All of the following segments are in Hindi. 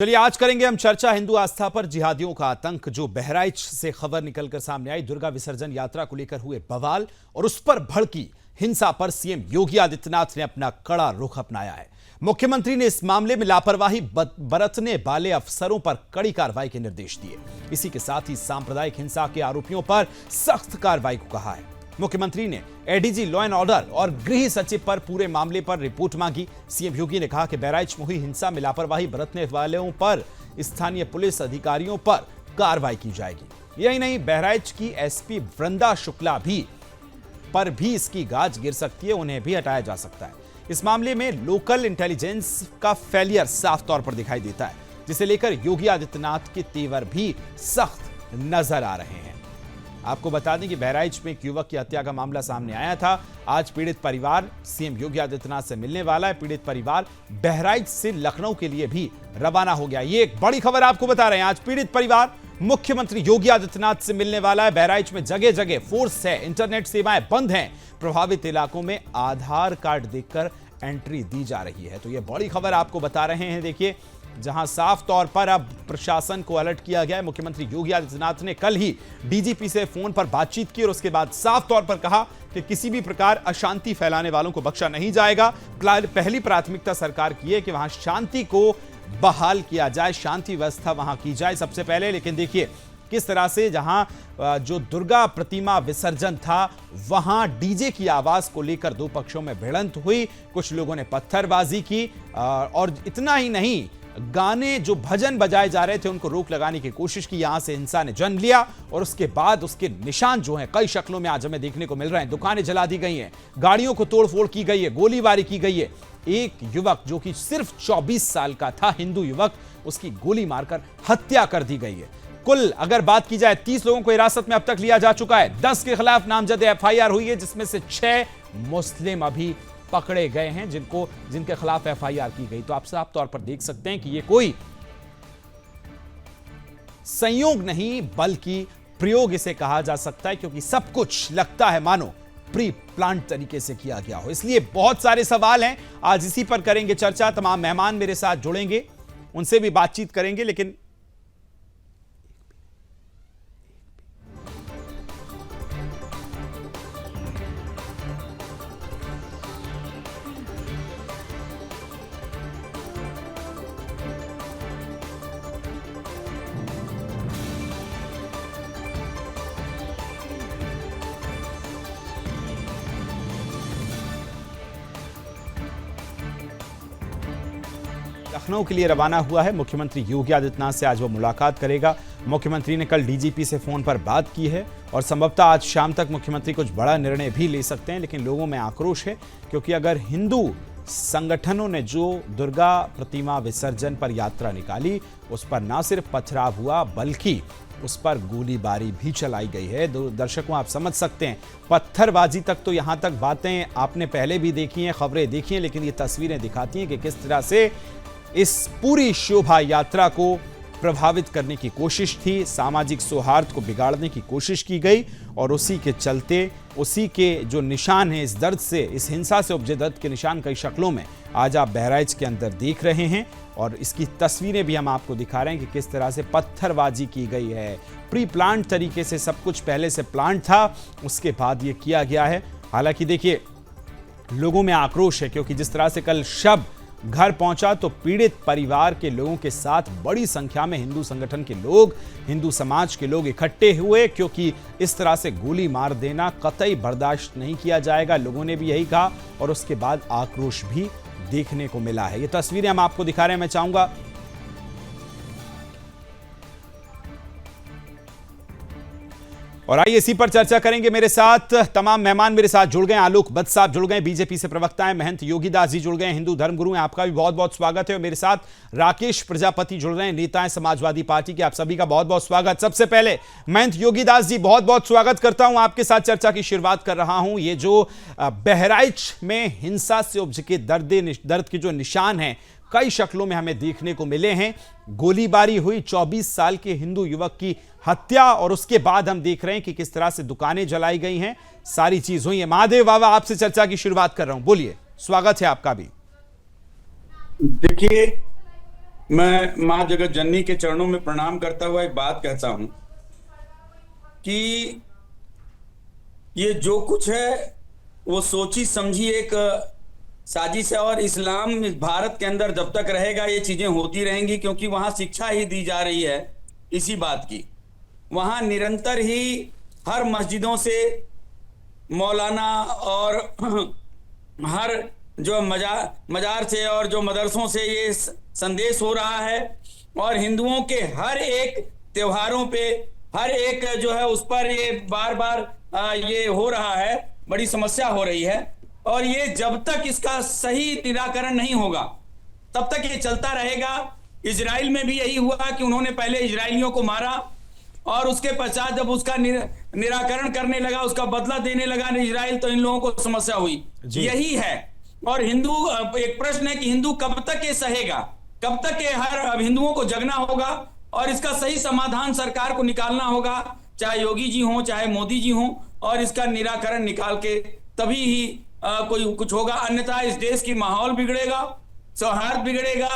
चलिए आज करेंगे हम चर्चा हिंदू आस्था पर जिहादियों का आतंक। जो बहराइच से खबर निकलकर सामने आई, दुर्गा विसर्जन यात्रा को लेकर हुए बवाल और उस पर भड़की हिंसा पर सीएम योगी आदित्यनाथ ने अपना कड़ा रुख अपनाया है। मुख्यमंत्री ने इस मामले में लापरवाही बरतने वाले अफसरों पर कड़ी कार्रवाई के निर्देश दिए। इसी के साथ ही सांप्रदायिक हिंसा के आरोपियों पर सख्त कार्रवाई को कहा है। मुख्यमंत्री ने एडीजी लॉ एंड ऑर्डर और गृह सचिव पर पूरे मामले पर रिपोर्ट मांगी। सीएम योगी ने कहा कि बहराइच में हुई हिंसा में लापरवाही बरतने वालों पर स्थानीय पुलिस अधिकारियों पर कार्रवाई की जाएगी। यही नहीं, बहराइच की एसपी वृंदा शुक्ला पर भी इसकी गाज गिर सकती है, उन्हें भी हटाया जा सकता है। इस मामले में लोकल इंटेलिजेंस का फेलियर साफ तौर पर दिखाई देता है, जिसे लेकर योगी आदित्यनाथ के तेवर भी सख्त नजर आ रहे हैं। आपको बता दें कि बहराइच में एक युवक की हत्या का मामला सामने आया था। आज पीड़ित परिवार सीएम योगी आदित्यनाथ से मिलने वाला है। पीड़ित परिवार बहराइच से लखनऊ के लिए भी रवाना हो गया। ये एक बड़ी खबर आपको बता रहे हैं। आज पीड़ित परिवार मुख्यमंत्री योगी आदित्यनाथ से मिलने वाला है। बहराइच में जगह जगह फोर्स है, इंटरनेट सेवाएं बंद हैं। प्रभावित इलाकों में आधार कार्ड देखकर एंट्री दी जा रही है। तो ये बड़ी खबर आपको बता रहे हैं। देखिए, जहां साफ तौर पर अब प्रशासन को अलर्ट किया गया है। मुख्यमंत्री योगी आदित्यनाथ ने कल ही डीजीपी से फोन पर बातचीत की और उसके बाद साफ तौर पर कहा कि किसी भी प्रकार अशांति फैलाने वालों को बख्शा नहीं जाएगा। पहली प्राथमिकता सरकार की है कि वहां शांति को बहाल किया जाए, शांति व्यवस्था वहां की जाए सबसे पहले। लेकिन देखिए किस तरह से जहां जो दुर्गा प्रतिमा विसर्जन था वहां डीजे की आवाज को लेकर दो पक्षों में भिड़ंत हुई। कुछ लोगों ने पत्थरबाजी की और इतना ही नहीं, गाने जो भजन बजाए जा रहे थे उनको रोक लगाने की कोशिश की। यहां से हिंसा ने जन्म लिया और उसके बाद उसके निशान जो हैं कई शक्लों में आज हमें देखने को मिल रहे हैं। दुकानें जला दी गई हैं, गाड़ियों को तोड़फोड़ की गई है, गोलीबारी की गई है। एक युवक जो कि सिर्फ 24 साल का था, हिंदू युवक, उसकी गोली मारकर हत्या कर दी गई है। कुल अगर बात की जाए 30 लोगों को हिरासत में अब तक लिया जा चुका है। 10 के खिलाफ नामजद एफआईआर हुई है, जिसमें से 6 मुस्लिम अभी पकड़े गए हैं जिनके खिलाफ एफआईआर की गई। तो आप साफ तौर पर देख सकते हैं कि ये कोई संयोग नहीं बल्कि प्रयोग इसे कहा जा सकता है, क्योंकि सब कुछ लगता है मानो प्री प्लान तरीके से किया गया हो। इसलिए बहुत सारे सवाल हैं, आज इसी पर करेंगे चर्चा। तमाम मेहमान मेरे साथ जुड़ेंगे, उनसे भी बातचीत करेंगे। लेकिन लखनऊ के लिए रवाना हुआ है। मुख्यमंत्री योगी आदित्यनाथ से आज वो मुलाकात करेगा। मुख्यमंत्री ने कल डीजीपी से फोन पर बात की है और संभवतः आज शाम तक मुख्यमंत्री कुछ बड़ा निर्णय भी ले सकते हैं। लेकिन लोगों में आक्रोश है, क्योंकि अगर हिंदू संगठनों ने जो दुर्गा प्रतिमा विसर्जन पर यात्रा निकाली उस पर ना सिर्फ पथराव हुआ बल्कि उस पर गोलीबारी भी चलाई गई है। दर्शकों, आप समझ सकते हैं, पत्थरबाजी तक तो यहां तक बातें आपने पहले भी देखी हैं, खबरें देखी हैं, लेकिन ये तस्वीरें दिखाती हैं कि किस तरह से इस पूरी शोभा यात्रा को प्रभावित करने की कोशिश थी, सामाजिक सौहार्द को बिगाड़ने की कोशिश की गई। और उसी के चलते, उसी के जो निशान हैं, इस दर्द से, इस हिंसा से उपजे दर्द के निशान कई शक्लों में आज आप बहराइच के अंदर देख रहे हैं। और इसकी तस्वीरें भी हम आपको दिखा रहे हैं कि किस तरह से पत्थरबाजी की गई है। प्री प्लान तरीके से सब कुछ पहले से प्लान था, उसके बाद ये किया गया है। हालांकि देखिए, लोगों में आक्रोश है, क्योंकि जिस तरह से कल शव घर पहुंचा तो पीड़ित परिवार के लोगों के साथ बड़ी संख्या में हिंदू संगठन के लोग, हिंदू समाज के लोग इकट्ठे हुए, क्योंकि इस तरह से गोली मार देना कतई बर्दाश्त नहीं किया जाएगा। लोगों ने भी यही कहा और उसके बाद आक्रोश भी देखने को मिला है। ये तस्वीरें हम आपको दिखा रहे हैं। मैं चाहूंगा और आइए इसी पर चर्चा करेंगे। मेरे साथ तमाम मेहमान मेरे साथ जुड़ गए। आलोक बद्द साहब जुड़ गए, बीजेपी से प्रवक्ता हैं। महंत योगीदास जी जुड़ गए, हिंदू धर्मगुरु हैं। आपका भी बहुत बहुत स्वागत है। और मेरे साथ राकेश प्रजापति जुड़ रहे हैं, नेता हैं समाजवादी पार्टी के। आप सभी का बहुत बहुत स्वागत। सबसे पहले महंत योगीदास जी, बहुत बहुत स्वागत करता हूं, आपके साथ चर्चा की शुरुआत कर रहा हूं। ये जो बहराइच में हिंसा से उपजे के दर्द के जो निशान हैं कई शक्लों में हमें देखने को मिले हैं। गोलीबारी हुई, 24 साल के हिंदू युवक की हत्या, और उसके बाद हम देख रहे हैं कि किस तरह से दुकानें जलाई गई हैं, सारी चीज हुई है। महादेव बाबा, आपसे चर्चा की शुरुआत कर रहा हूं, बोलिए, स्वागत है आपका भी। देखिए, मैं माँ जगत जननी के चरणों में प्रणाम करता हुआ एक बात कहता हूं कि ये जो कुछ है वो सोची समझी एक साजिश है। और इस्लाम इस भारत के अंदर जब तक रहेगा ये चीजें होती रहेंगी, क्योंकि वहां शिक्षा ही दी जा रही है इसी बात की। वहां निरंतर ही हर मस्जिदों से मौलाना और हर जो मजार से और जो मदरसों से ये संदेश हो रहा है, और हिंदुओं के हर एक त्योहारों पे हर एक जो है उस पर ये बार बार ये हो रहा है, बड़ी समस्या हो रही है। और ये जब तक इसका सही निराकरण नहीं होगा तब तक ये चलता रहेगा। इजराइल में भी यही हुआ कि उन्होंने पहले इजराइलियों को मारा और उसके पश्चात जब उसका निराकरण करने लगा, उसका बदला देने लगा इजराइल, तो इन लोगों को समस्या हुई। यही है। और हिंदू, एक प्रश्न है कि हिंदू कब तक ये सहेगा, कब तक ये हर हिंदुओं को जगना होगा और इसका सही समाधान सरकार को निकालना होगा, चाहे योगी जी हों चाहे मोदी जी हों, और इसका निराकरण निकाल के तभी ही कोई कुछ होगा। अन्यथा इस देश की माहौल बिगड़ेगा, सौहार्द बिगड़ेगा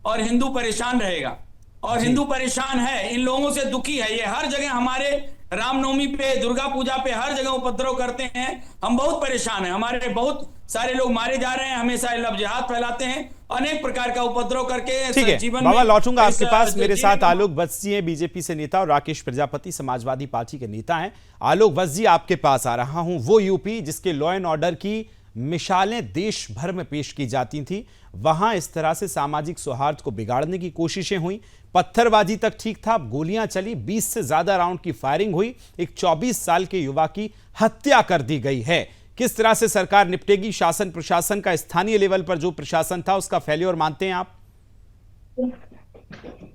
और हिंदू परेशान रहेगा। और हिंदू परेशान है, इन लोगों से दुखी है। ये हर जगह हमारे रामनवमी पे, दुर्गा पूजा पे हर जगह उपद्रव करते हैं। हम बहुत परेशान हैं, हमारे बहुत सारे लोग मारे जा रहे हैं, हमेशा लव जिहाद फैलाते हैं, अनेक प्रकार का उपद्रव करके ठीक है जीवन बाबा, में लौटूंगा आपके पास। मेरे साथ आलोक वत्स जी हैं, बीजेपी से नेता, और राकेश प्रजापति समाजवादी पार्टी के नेता हैं। आलोक वत्स जी, आपके पास आ रहा हूं। वो यूपी जिसके लॉ एंड ऑर्डर की मिसालें देश भर में पेश की जाती थी, वहां इस तरह से सामाजिक सौहार्द को बिगाड़ने की कोशिशें हुई। पत्थरबाजी तक ठीक था, गोलियां चली, 20 से ज्यादा राउंड की फायरिंग हुई, एक 24 साल के युवा की हत्या कर दी गई है। किस तरह से सरकार निपटेगी? शासन प्रशासन का, स्थानीय लेवल पर जो प्रशासन था उसका फेल्योर मानते हैं आप?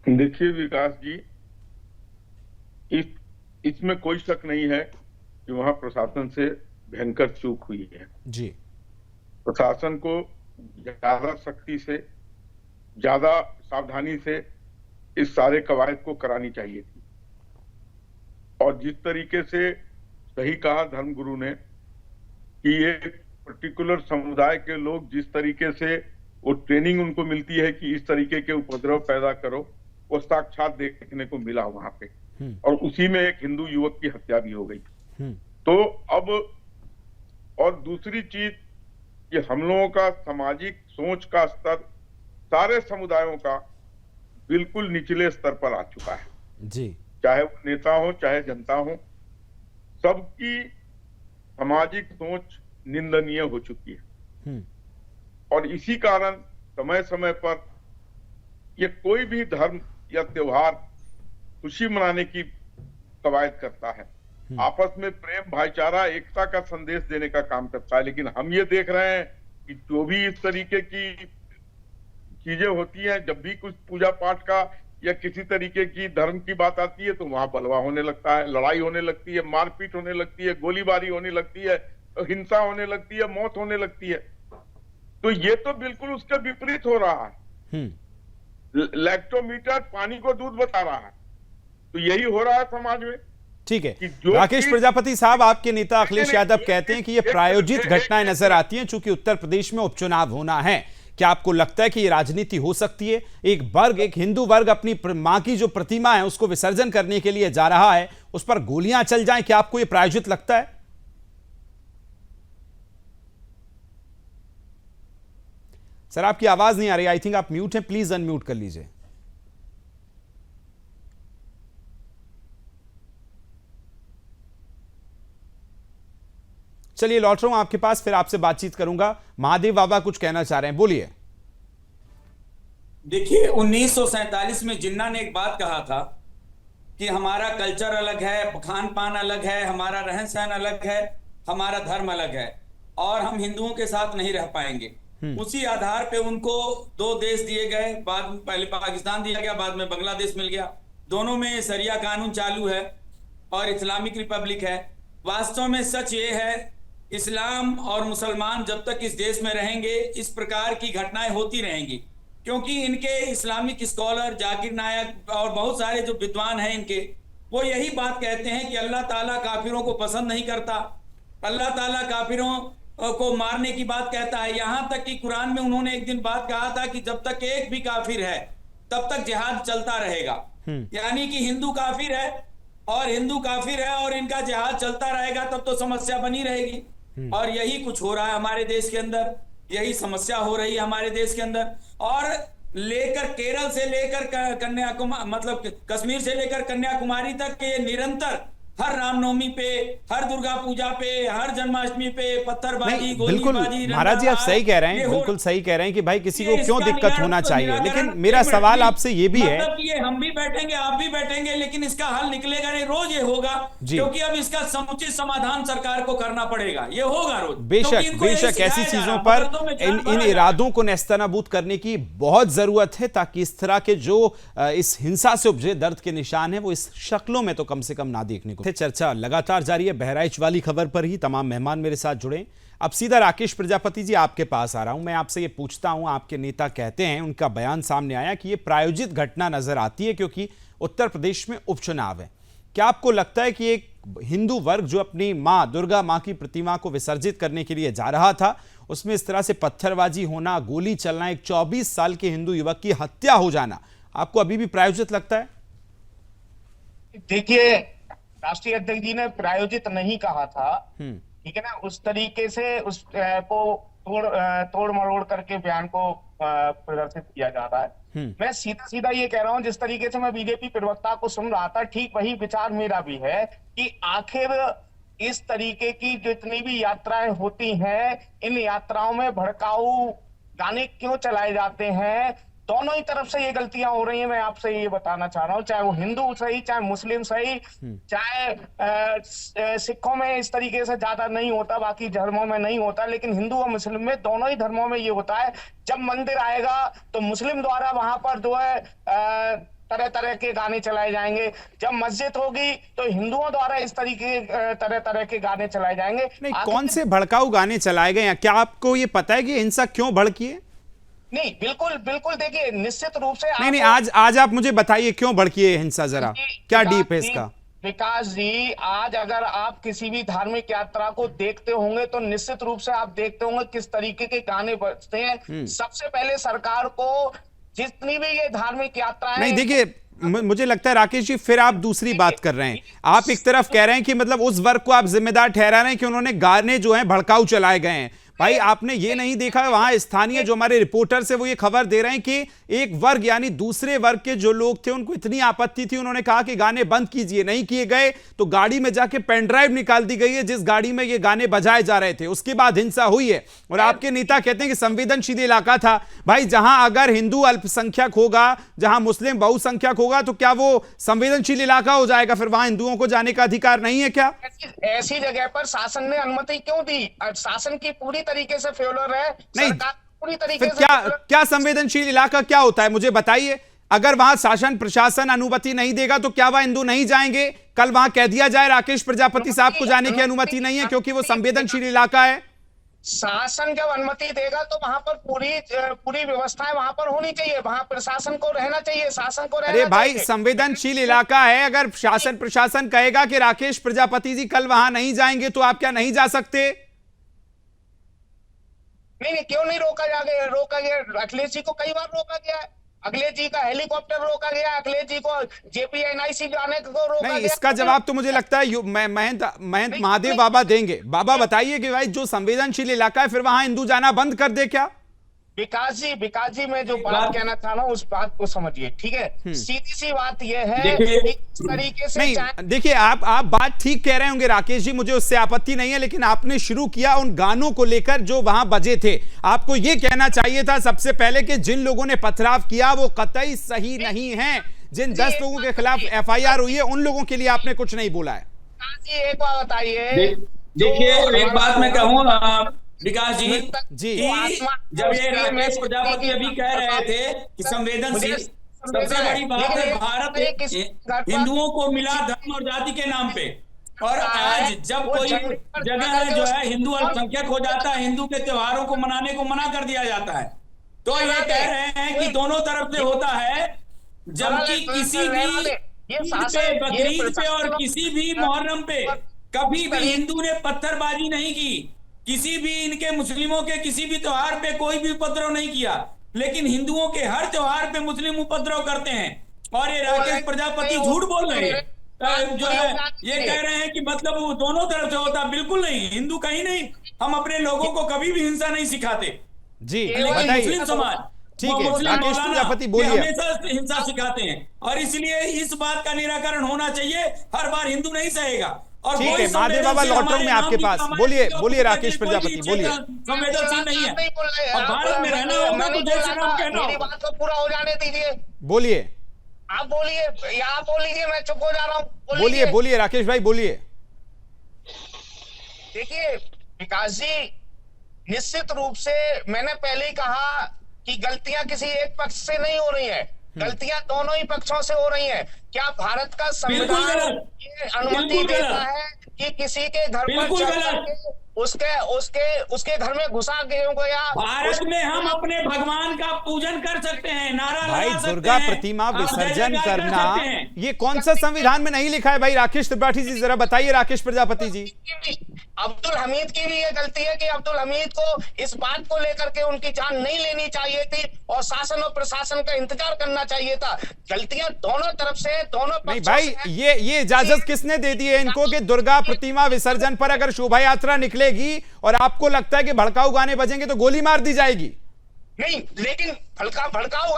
देखिए विकास जी, इसमें कोई शक नहीं है कि वहां प्रशासन से भयंकर चूक हुई है जी। प्रशासन को ज्यादा सख्ती से, ज्यादा सावधानी से इस सारे कवायद को करानी चाहिए थी। और जिस तरीके से सही कहा धर्मगुरु ने कि ये पर्टिकुलर समुदाय के लोग, जिस तरीके से वो ट्रेनिंग उनको मिलती है कि इस तरीके के उपद्रव पैदा करो, वो साक्षात देखने को मिला वहां पे। और उसी में एक हिंदू युवक की हत्या भी हो गई। तो अब और दूसरी चीज, कि हम लोगों का सामाजिक सोच का स्तर सारे समुदायों का बिल्कुल निचले स्तर पर आ चुका है जी। चाहे वो नेता हो चाहे जनता हो, सबकी सामाजिक सोच निंदनीय हो चुकी है। और इसी कारण समय समय पर ये कोई भी धर्म या त्योहार खुशी मनाने की कवायद करता है, आपस में प्रेम, भाईचारा, एकता का संदेश देने का काम करता है। लेकिन हम ये देख रहे हैं कि जो भी इस तरीके की चीजें होती हैं, जब भी कुछ पूजा पाठ का या किसी तरीके की धर्म की बात आती है तो वहां बलवा होने लगता है, लड़ाई होने लगती है, मारपीट होने लगती है, गोलीबारी होने लगती है, हिंसा होने लगती है, मौत होने लगती है। तो ये तो बिल्कुल उसके विपरीत हो रहा है। लैक्टोमीटर पानी को दूध बता रहा है, तो यही हो रहा है समाज में। ठीक है राकेश प्रजापति साहब, आपके नेता अखिलेश यादव कहते हैं कि ये प्रायोजित घटनाएं नजर आती हैं चूंकि उत्तर प्रदेश में उपचुनाव होना है। क्या आपको लगता है कि ये राजनीति हो सकती है? एक वर्ग, एक हिंदू वर्ग अपनी मां की जो प्रतिमा है उसको विसर्जन करने के लिए जा रहा है, उस पर गोलियां चल जाएं, क्या आपको ये प्रायोजित लगता है? सर आपकी आवाज नहीं आ रही, आई थिंक आप म्यूट हैं, प्लीज अनम्यूट कर लीजिए। चलिए लौट रहा हूं आपके पास, फिर आपसे बातचीत करूंगा। महादेव बाबा कुछ कहना चाह रहे हैं, बोलिए। देखिए 1947 में जिन्ना ने एक बात कहा था कि हमारा कल्चर अलग है, खान पान अलग है, हमारा रहन सहन अलग है, हमारा धर्म अलग है और हम हिंदुओं के साथ नहीं रह पाएंगे। उसी आधार पे उनको दो देश दिए गए, बाद में पहले पाकिस्तान दिया गया, बाद में बांग्लादेश मिल गया। दोनों में शरिया कानून चालू है और इस्लामिक रिपब्लिक है। वास्तव में सच ये है, इस्लाम और मुसलमान जब तक इस देश में रहेंगे इस प्रकार की घटनाएं होती रहेंगी, क्योंकि इनके इस्लामिक स्कॉलर जाकिर नायक और बहुत सारे जो विद्वान हैं इनके, वो यही बात कहते हैं कि अल्लाह ताला काफिरों को पसंद नहीं करता, अल्लाह ताला काफिरों को मारने की बात कहता है। यहां तक कि कुरान में उन्होंने एक दिन बात कहा था कि जब तक एक भी काफिर है तब तक जिहाद चलता रहेगा। यानी कि हिंदू काफिर है और इनका जिहाद चलता रहेगा, तब तो समस्या बनी रहेगी। और यही कुछ हो रहा है हमारे देश के अंदर, यही समस्या हो रही है हमारे देश के अंदर। और लेकर केरल से लेकर कन्याकुमारी, मतलब कश्मीर से लेकर कन्याकुमारी तक ये निरंतर हर रामनवमी पे, हर दुर्गा पूजा पे, हर जन्माष्टमी पे पत्थरबाजी, बिल्कुल गोलीबाजी, महाराज जी आप सही कह रहे हैं, बिल्कुल सही कह रहे हैं कि भाई किसी को क्यों दिक्कत होना चाहिए। लेकिन मेरा सवाल आपसे ये भी है, मतलब ये हम भी बैठेंगे, आप भी बैठेंगे, लेकिन इसका हल निकलेगा नहीं, रोज ये होगा, क्योंकि अब इसका समुचित समाधान सरकार को करना पड़ेगा, ये होगा रोज। बेशक बेशक ऐसी चीजों पर इन इरादों को नेस्तनाबूद करने की बहुत जरूरत है, ताकि इस तरह के जो इस हिंसा से उपजे दर्द के निशान है वो इस शक्लों में तो कम से कम ना देखने को। चर्चा लगातार जारी है बहराइच वाली खबर पर ही। तमाम मेहमान मेरे साथ जुड़े। अब सीधा राकेश प्रजापति जी आपके पास आ रहा हूं। मैं आपसे ये पूछता हूं, आपके नेता कहते हैं, उनका बयान सामने आया कि ये प्रायोजित घटना नजर आती है क्योंकि उत्तर प्रदेश में उपचुनाव है। क्या आपको लगता है कि एक हिंदू वर्ग जो अपनी मां दुर्गा मां की प्रतिमा को विसर्जित करने के लिए जा रहा था, उसमें इस तरह से पत्थरबाजी होना, गोली चलना, एक 24 साल के हिंदू युवक की हत्या हो जाना, आपको अभी भी प्रायोजित लगता है? देखिए, राष्ट्रीय अध्यक्ष जी ने प्रायोजित नहीं कहा था, ठीक है ना। उस तरीके से उस को तोड़ मरोड़ करके बयान को प्रदर्शित किया जा रहा है। मैं सीधा सीधा ये कह रहा हूं, जिस तरीके से मैं बीजेपी प्रवक्ता को सुन रहा था, ठीक वही विचार मेरा भी है कि आखिर इस तरीके की जितनी भी यात्राएं होती हैं, इन यात्राओं में भड़काऊ गाने क्यों चलाए जाते हैं। दोनों ही तरफ से ये गलतियां हो रही हैं। मैं आपसे ये बताना चाह रहा हूँ, चाहे वो हिंदू सही, चाहे मुस्लिम सही, चाहे सिखों में इस तरीके से ज्यादा नहीं होता, बाकी धर्मों में नहीं होता, लेकिन हिंदू और मुस्लिम में, दोनों ही धर्मों में ये होता है। जब मंदिर आएगा तो मुस्लिम द्वारा वहां पर जो है तरह तरह के गाने चलाए जाएंगे, जब मस्जिद होगी तो हिंदुओं द्वारा इस तरीके तरह तरह के गाने चलाए जाएंगे। नहीं, कौन से भड़काऊ गाने चलाए गए? क्या आपको ये पता है कि हिंसा क्यों भड़की है? नहीं, बिल्कुल बिल्कुल, देखिए निश्चित रूप से नहीं, आज आप मुझे बताइए क्यों भड़की है हिंसा, जरा क्या डीप है इसका? विकास जी, आज अगर आप किसी भी धार्मिक यात्रा को देखते होंगे तो निश्चित रूप से आप देखते होंगे किस तरीके के गाने बजते हैं। सबसे पहले सरकार को जितनी भी ये धार्मिक यात्राएं, नहीं देखिए, मुझे लगता है राकेश जी फिर आप दूसरी बात कर रहे हैं। आप एक तरफ कह रहे हैं कि मतलब उस वर्ग को आप जिम्मेदार ठहरा रहे हैं कि उन्होंने गाने जो हैं भड़काऊ चलाए गए हैं। भाई आपने ये नहीं देखा, वहां स्थानीय जो हमारे रिपोर्टर्स है वो ये खबर दे रहे हैं कि एक वर्ग यानी दूसरे वर्ग के जो लोग थे उनको इतनी आपत्ति थी, उन्होंने कहा कि गाने बंद कीजिए। नहीं किए गए तो गाड़ी में जाके पेन ड्राइव निकाल दी गई है जिस गाड़ी में ये गाने बजाए जा रहे थे। उसके बाद हिंसा हुई है और आपके नेता कहते हैं कि संवेदनशील इलाका था। भाई जहां अगर हिंदू अल्पसंख्यक होगा, जहां मुस्लिम बहुसंख्यक होगा, तो क्या वो संवेदनशील इलाका हो जाएगा? फिर वहां हिंदुओं को जाने का अधिकार नहीं है क्या? ऐसी जगह पर शासन ने अनुमति क्यों दी? शासन की पूरी तरीके से फेल्योर है, नहीं पूरी तरीके से। क्या संवेदनशील इलाका क्या होता है मुझे बताइए? अगर वहां शासन प्रशासन अनुमति नहीं देगा तो क्या वह हिंदू नहीं जाएंगे? कल वहां कह दिया जाए राकेश प्रजापति साहब को जाने की अनुमति नहीं है क्योंकि वो संवेदनशील इलाका है। शासन जब अनुमति देगा तो वहां पर पूरी व्यवस्थाएं वहां पर होनी चाहिए, वहां प्रशासन को रहना चाहिए, शासन को रहना चाहिए। अरे भाई, संवेदनशील इलाका है, अगर शासन प्रशासन कहेगा कि राकेश प्रजापति जी कल वहां नहीं जाएंगे तो आप क्या नहीं जा सकते? नहीं, क्यों नहीं रोका गया? अखिलेश जी को कई बार रोका गया है। अखिलेश जी का हेलीकॉप्टर रोका गया, अखिलेश जी को JPNIC जाने को रोका गया। इसका जवाब तो मुझे लगता है महंत महादेव बाबा देंगे। बाबा बताइए कि भाई जो संवेदनशील इलाका है फिर वहां हिंदू जाना बंद कर दे क्या? विकास जी मैं जो बात कहना चाह रहा हूँ उस बात को समझिए, ठीक है। सीधी सी बात यह है कि इस तरीके से नहीं, देखिए आप बात ठीक कह रहे होंगे राकेश जी, मुझे उससे आपत्ति नहीं है, लेकिन आपने शुरू किया उन गानों को लेकर जो वहां बजे थे। आपको यह कहना चाहिए था सबसे पहले कि जिन लोगों ने पथराव किया वो कतई सही नहीं है। जिन 10 लोगों के खिलाफ FIR हुई है उन लोगों के लिए आपने कुछ नहीं बोला है। एक बात बताइए। देखिए, एक बात मैं कहूँ विकास जी, जब ये राकेश प्रजापति अभी कह रहे थे कि संवेदनशील, सबसे बड़ी बात है भारत हिंदुओं को मिला धर्म और जाति के नाम पे, और आज जब कोई जगह जो है हिंदू अल्पसंख्यक हो जाता है, हिंदू के त्योहारों को मनाने को मना कर दिया जाता है। तो ये कह रहे हैं कि दोनों तरफ से होता है, जबकि किसी भी ईद पे, बकरीद पे और किसी भी मुहर्रम पे कभी भी हिंदू ने पत्थरबाजी नहीं की, किसी भी इनके मुस्लिमों के किसी भी त्योहार पे कोई भी उपद्रव नहीं किया। लेकिन हिंदुओं के हर त्योहार पे मुस्लिम उपद्रव करते हैं। और ये राकेश प्रजापति झूठ बोल रहे हैं, जो है ये कह रहे हैं कि मतलब वो दोनों तरफ से होता। बिल्कुल नहीं, हिंदू कहीं नहीं, हम अपने लोगों को कभी भी हिंसा नहीं सिखाते जी, लेकिन बताइए। मुस्लिम समाज, ठीक है, मुस्लिम राकेश मौलाना प्रजापति ये बोलिए। हमेशा हिंसा सिखाते हैं और इसलिए इस बात का निराकरण होना चाहिए। हर बार हिंदू नहीं सहेगा। और ठीक कोई है, महादेव बाबा संवेदनशील लौट रहा हूं मैं हमारे आपके नाम पास। की कमाई बोलिए की बोलिए कोई राकेश कोई प्रजापति चीज बोलिए। संवेदनशील नहीं है। और भारत में रहना होगा तो जय श्री राम कहना मेरी होगा। बात को पूरा हो जाने दीजिए। बोलिए आप बोलिए या आप बोल लीजिए, मैं चुप हो जा रहा हूँ। बोलिए बोलिए राकेश भाई बोलिए। देखिए विकास जी, निश्चित रूप से मैंने पहले ही कहा कि गलतियां किसी एक पक्ष से नहीं हो रही है, गलतियां दोनों ही पक्षों से हो रही हैं। क्या भारत का बिल्कुल संविधान गलत। ये अनुमति बिल्कुल देता गलत। है कि किसी के घर पर बिल्कुल चढ़ गलत। करके उसके घर में घुसा के या भारत में हम अपने भगवान का पूजन कर सकते हैं, नारा भाई लगा सकते दुर्गा हैं, प्रतिमा आप जय विसर्जन जयकार कर करना सकते हैं। ये कौन सा संविधान में नहीं लिखा है भाई? राकेश त्रिपाठी जी जरा बताइए। राकेश प्रजापति जी, अब्दुल हमीद की भी ये गलती है कि अब्दुल हमीद को इस बात को लेकर के उनकी जान नहीं लेनी चाहिए थी और शासन और प्रशासन का इंतजार करना चाहिए था। गलतियां दोनों तरफ से, दोनों नहीं पक्षों भाई, से हैं। ये इजाजत किसने दे दी है इनको कि दुर्गा प्रतिमा विसर्जन पर अगर शोभा यात्रा निकलेगी और आपको लगता है कि भड़काऊ गाने बजेंगे तो गोली मार दी जाएगी? नहीं, लेकिन भड़काऊ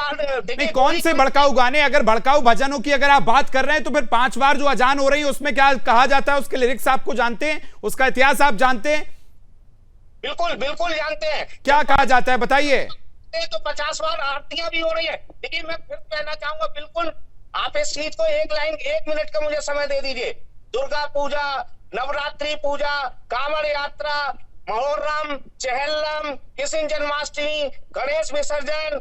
नहीं, कौन से भड़काऊ गाने? अगर भड़काऊ भजनों की अगर आप बात कर रहे हैं तो फिर 5 बार जो अजान हो रही है उसमें क्या कहा जाता है? उसके लिरिक्स आपको जानते हैं? उसका इतिहास आप जानते हैं? बिल्कुल बिल्कुल जानते हैं। क्या कहा जाता है बताइए। तो 50 बार आरतियां भी हो रही है। लेकिन मैं फिर कहना चाहूंगा, बिल्कुल आप इस चीज को एक मिनट का मुझे समय दे दीजिए। दुर्गा पूजा, नवरात्रि पूजा, कांवड़ यात्रा, मुहर्रम, चहलम, कृष्ण जन्माष्टमी, गणेश विसर्जन,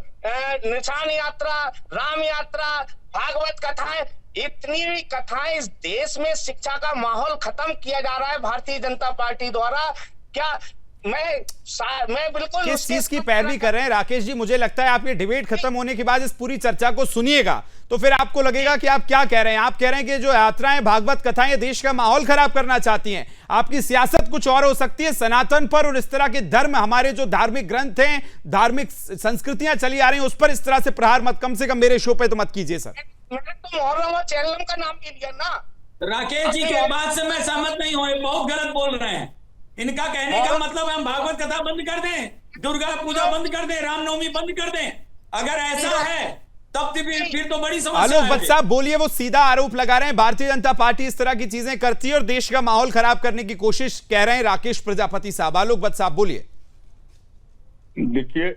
निशान यात्रा, राम यात्रा, भागवत कथाएं, इतनी कथाएं इस देश में शिक्षा का माहौल खत्म किया जा रहा है भारतीय जनता पार्टी द्वारा। क्या मैं बिल्कुल किस चीज की पैरवी कर रहे हैं राकेश जी? मुझे लगता है आप ये डिबेट खत्म होने के बाद इस पूरी चर्चा को सुनिएगा तो फिर आपको लगेगा कि आप क्या कह रहे हैं। आप कह रहे हैं कि जो यात्राएं, भागवत कथाएं ये देश का माहौल खराब करना चाहती हैं। आपकी सियासत कुछ और हो सकती है। सनातन पर और इस तरह के धर्म, हमारे जो धार्मिक ग्रंथ हैं, धार्मिक संस्कृतियां चली आ रही हैं, उस पर इस तरह से प्रहार मत, कम से कम मेरे शो पे तो मत कीजिए सर। मैंने तो मुहर्रम और चहलम का नाम भी लिया ना। राकेश जी की बात से मैं सहमत नहीं हूं, बहुत गलत बोल रहे हैं। इनका कहने का मतलब हम भागवत कथा बंद कर दें, दुर्गा पूजा बंद कर दें, रामनवमी बंद कर दें। अगर ऐसा है तब फिर तो बड़ी समस्या आलोक है। भट्ट साहब बोलिए। वो सीधा आरोप लगा रहे हैं भारतीय जनता पार्टी इस तरह की चीजें करती है और देश का माहौल खराब करने की कोशिश कह रहे हैं राकेश प्रजापति साहब। आलोक भट्ट साहब बोलिए। देखिए,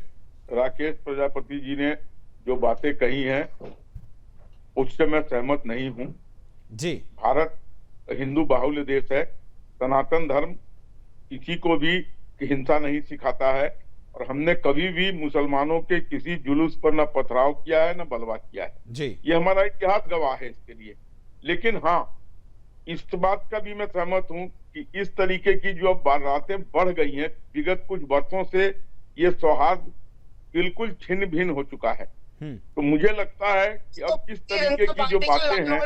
राकेश प्रजापति जी ने जो बातें कही हैं उससे मैं सहमत नहीं हूं जी। भारत हिंदू बाहुल्य देश है। सनातन धर्म किसी को भी हिंसा नहीं सिखाता है और हमने कभी भी मुसलमानों के किसी जुलूस पर न पथराव किया है न बलवा किया है जी। ये हमारा इतिहास गवाह है इसके लिए। लेकिन हाँ, इस बात का भी मैं सहमत हूं कि इस तरीके की जो अब बातें बढ़ गई हैं, विगत कुछ वर्षों से ये सौहार्द बिल्कुल छिन्न भिन्न हो चुका है। तो मुझे लगता है कि अब किस तरीके की जो बातें हैं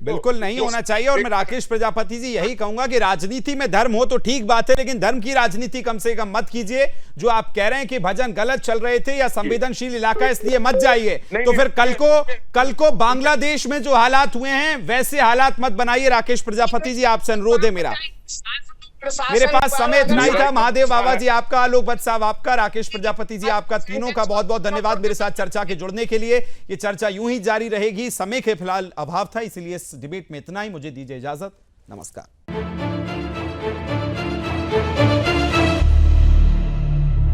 बिल्कुल नहीं होना चाहिए। और मैं राकेश प्रजापति जी यही कहूंगा कि राजनीति में धर्म हो तो ठीक बात है, लेकिन धर्म की राजनीति कम से कम मत कीजिए। जो आप कह रहे हैं कि भजन गलत चल रहे थे या संवेदनशील इलाका इसलिए मत जाइए, तो फिर कल को बांग्लादेश में जो हालात हुए हैं वैसे हालात मत बनाइए। राकेश प्रजापति जी आपसे अनुरोध है मेरा। मेरे पास समय इतना ही था। महादेव बाबा जी आपका, आलोक भट्ट साहब आपका, राकेश प्रजापति जी आपका, तीनों का बहुत बहुत धन्यवाद मेरे साथ चर्चा के जुड़ने के लिए। ये चर्चा यूं ही जारी रहेगी। समय के फिलहाल अभाव था, इसलिए इस डिबेट में इतना ही। मुझे दीजिए इजाजत। नमस्कार।